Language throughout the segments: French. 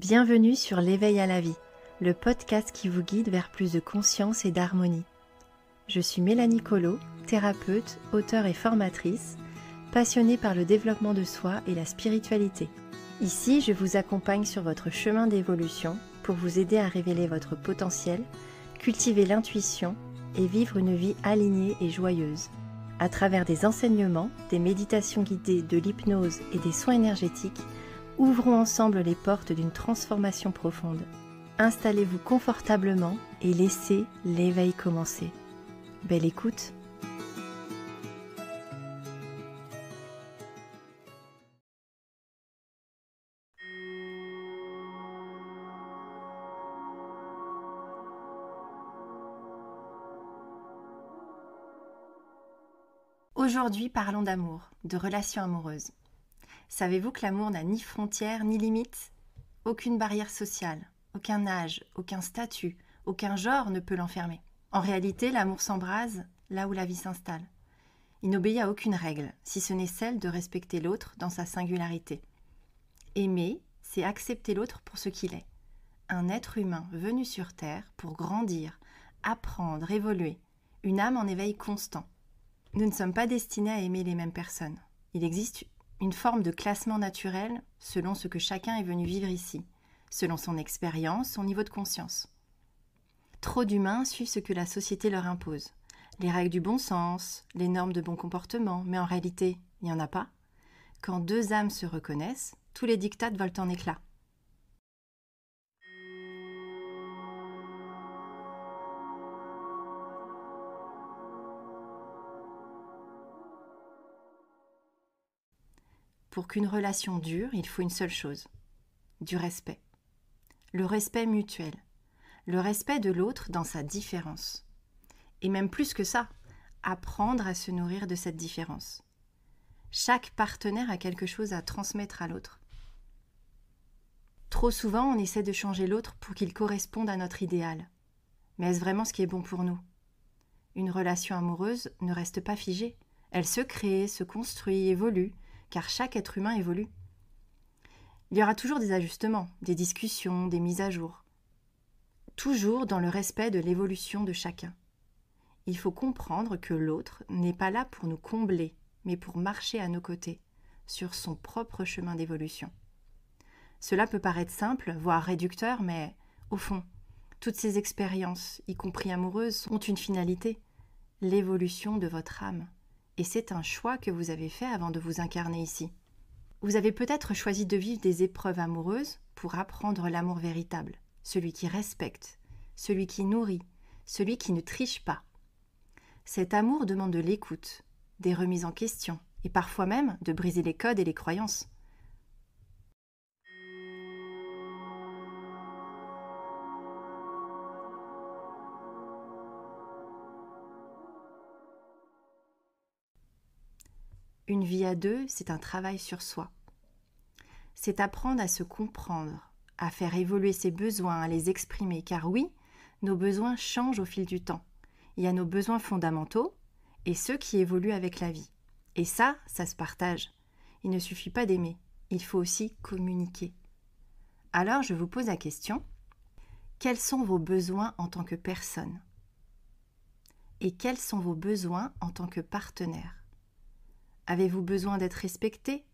Bienvenue sur l'Éveil à la vie, le podcast qui vous guide vers plus de conscience et d'harmonie. Je suis Mélanie Collot, thérapeute, auteure et formatrice, passionnée par le développement de soi et la spiritualité. Ici, je vous accompagne sur votre chemin d'évolution pour vous aider à révéler votre potentiel, cultiver l'intuition et vivre une vie alignée et joyeuse. À travers des enseignements, des méditations guidées, de l'hypnose et des soins énergétiques, ouvrons ensemble les portes d'une transformation profonde. Installez-vous confortablement et laissez l'éveil commencer. Belle écoute! Aujourd'hui, parlons d'amour, de relations amoureuses. Savez-vous que l'amour n'a ni frontières ni limites ? Aucune barrière sociale, aucun âge, aucun statut, aucun genre ne peut l'enfermer. En réalité, l'amour s'embrase là où la vie s'installe. Il n'obéit à aucune règle, si ce n'est celle de respecter l'autre dans sa singularité. Aimer, c'est accepter l'autre pour ce qu'il est. Un être humain venu sur Terre pour grandir, apprendre, évoluer. Une âme en éveil constant. Nous ne sommes pas destinés à aimer les mêmes personnes. Il existe une forme de classement naturel selon ce que chacun est venu vivre ici, selon son expérience, son niveau de conscience. Trop d'humains suivent ce que la société leur impose, les règles du bon sens, les normes de bon comportement, mais en réalité, il n'y en a pas. Quand deux âmes se reconnaissent, tous les diktats volent en éclats. Pour qu'une relation dure, il faut une seule chose, du respect. Le respect mutuel, le respect de l'autre dans sa différence. Et même plus que ça, apprendre à se nourrir de cette différence. Chaque partenaire a quelque chose à transmettre à l'autre. Trop souvent, on essaie de changer l'autre pour qu'il corresponde à notre idéal. Mais est-ce vraiment ce qui est bon pour nous ? Une relation amoureuse ne reste pas figée. Elle se crée, se construit, évolue, car chaque être humain évolue. Il y aura toujours des ajustements, des discussions, des mises à jour. Toujours dans le respect de l'évolution de chacun. Il faut comprendre que l'autre n'est pas là pour nous combler, mais pour marcher à nos côtés, sur son propre chemin d'évolution. Cela peut paraître simple, voire réducteur, mais au fond, toutes ces expériences, y compris amoureuses, ont une finalité, l'évolution de votre âme. Et c'est un choix que vous avez fait avant de vous incarner ici. Vous avez peut-être choisi de vivre des épreuves amoureuses pour apprendre l'amour véritable, celui qui respecte, celui qui nourrit, celui qui ne triche pas. Cet amour demande de l'écoute, des remises en question, et parfois même de briser les codes et les croyances. Une vie à deux, c'est un travail sur soi. C'est apprendre à se comprendre, à faire évoluer ses besoins, à les exprimer, car oui, nos besoins changent au fil du temps. Il y a nos besoins fondamentaux et ceux qui évoluent avec la vie. Et ça se partage. Il ne suffit pas d'aimer, il faut aussi communiquer. Alors je vous pose la question, quels sont vos besoins en tant que personne ? Et quels sont vos besoins en tant que partenaire ? Avez-vous besoin d'être respecté,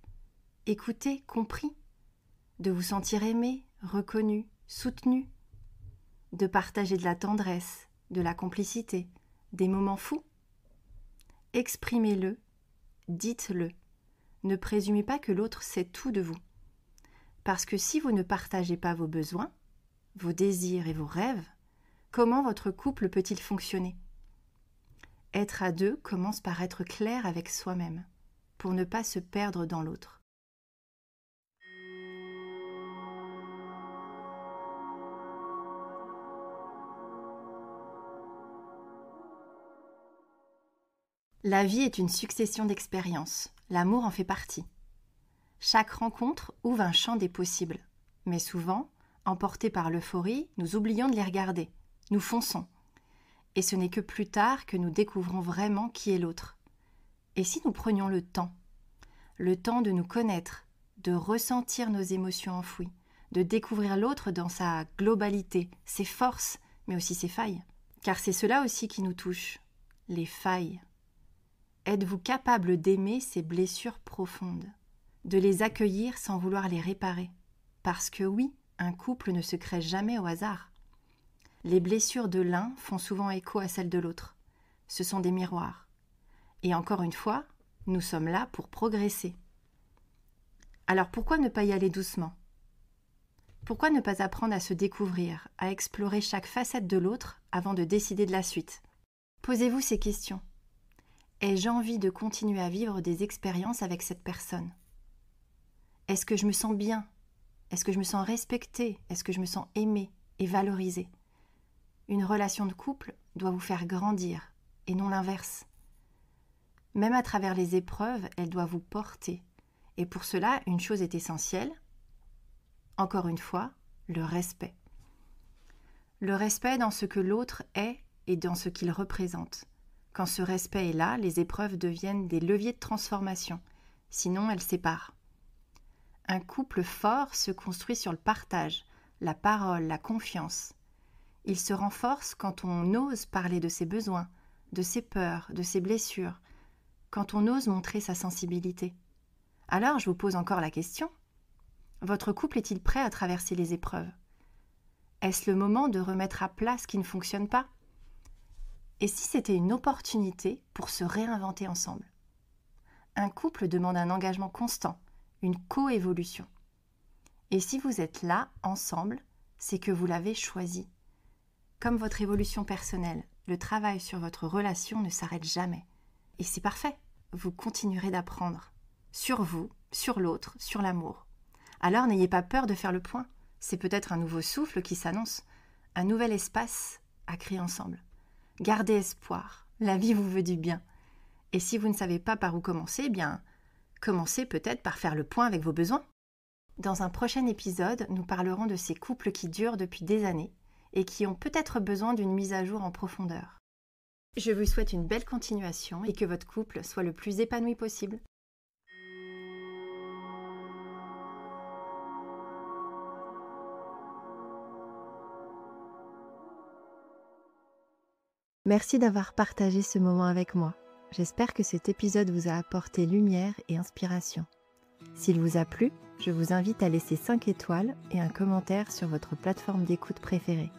écouté, compris ? De vous sentir aimé, reconnu, soutenu ? De partager de la tendresse, de la complicité, des moments fous ? Exprimez-le, dites-le. Ne présumez pas que l'autre sait tout de vous. Parce que si vous ne partagez pas vos besoins, vos désirs et vos rêves, comment votre couple peut-il fonctionner ? Être à deux commence par être clair avec soi-même, pour ne pas se perdre dans l'autre. La vie est une succession d'expériences. L'amour en fait partie. Chaque rencontre ouvre un champ des possibles. Mais souvent, emportés par l'euphorie, nous oublions de les regarder. Nous fonçons. Et ce n'est que plus tard que nous découvrons vraiment qui est l'autre. Et si nous prenions le temps de nous connaître, de ressentir nos émotions enfouies, de découvrir l'autre dans sa globalité, ses forces, mais aussi ses failles. Car c'est cela aussi qui nous touche, les failles. Êtes-vous capable d'aimer ces blessures profondes, de les accueillir sans vouloir les réparer? Parce que oui, un couple ne se crée jamais au hasard. Les blessures de l'un font souvent écho à celles de l'autre. Ce sont des miroirs. Et encore une fois, nous sommes là pour progresser. Alors pourquoi ne pas y aller doucement? Pourquoi ne pas apprendre à se découvrir, à explorer chaque facette de l'autre avant de décider de la suite? Posez-vous ces questions. Ai-je envie de continuer à vivre des expériences avec cette personne? Est-ce que je me sens bien? Est-ce que je me sens respectée? Est-ce que je me sens aimée et valorisée? Une relation de couple doit vous faire grandir et non l'inverse. Même à travers les épreuves, elle doit vous porter. Et pour cela, une chose est essentielle. Encore une fois, le respect. Le respect dans ce que l'autre est et dans ce qu'il représente. Quand ce respect est là, les épreuves deviennent des leviers de transformation. Sinon, elles séparent. Un couple fort se construit sur le partage, la parole, la confiance. Il se renforce quand on ose parler de ses besoins, de ses peurs, de ses blessures, quand on ose montrer sa sensibilité. Alors, je vous pose encore la question. Votre couple est-il prêt à traverser les épreuves? Est-ce le moment de remettre à plat ce qui ne fonctionne pas? Et si c'était une opportunité pour se réinventer ensemble? Un couple demande un engagement constant, une coévolution. Et si vous êtes là, ensemble, c'est que vous l'avez choisi. Comme votre évolution personnelle, le travail sur votre relation ne s'arrête jamais. Et c'est parfait, vous continuerez d'apprendre. Sur vous, sur l'autre, sur l'amour. Alors n'ayez pas peur de faire le point. C'est peut-être un nouveau souffle qui s'annonce, un nouvel espace à créer ensemble. Gardez espoir, la vie vous veut du bien. Et si vous ne savez pas par où commencer, eh bien, commencez peut-être par faire le point avec vos besoins. Dans un prochain épisode, nous parlerons de ces couples qui durent depuis des années et qui ont peut-être besoin d'une mise à jour en profondeur. Je vous souhaite une belle continuation et que votre couple soit le plus épanoui possible. Merci d'avoir partagé ce moment avec moi. J'espère que cet épisode vous a apporté lumière et inspiration. S'il vous a plu, je vous invite à laisser 5 étoiles et un commentaire sur votre plateforme d'écoute préférée.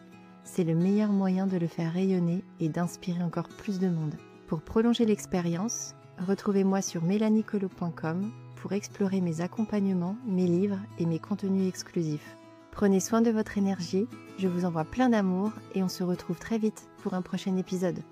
C'est le meilleur moyen de le faire rayonner et d'inspirer encore plus de monde. Pour prolonger l'expérience, retrouvez-moi sur melaniecolo.com pour explorer mes accompagnements, mes livres et mes contenus exclusifs. Prenez soin de votre énergie, je vous envoie plein d'amour et on se retrouve très vite pour un prochain épisode.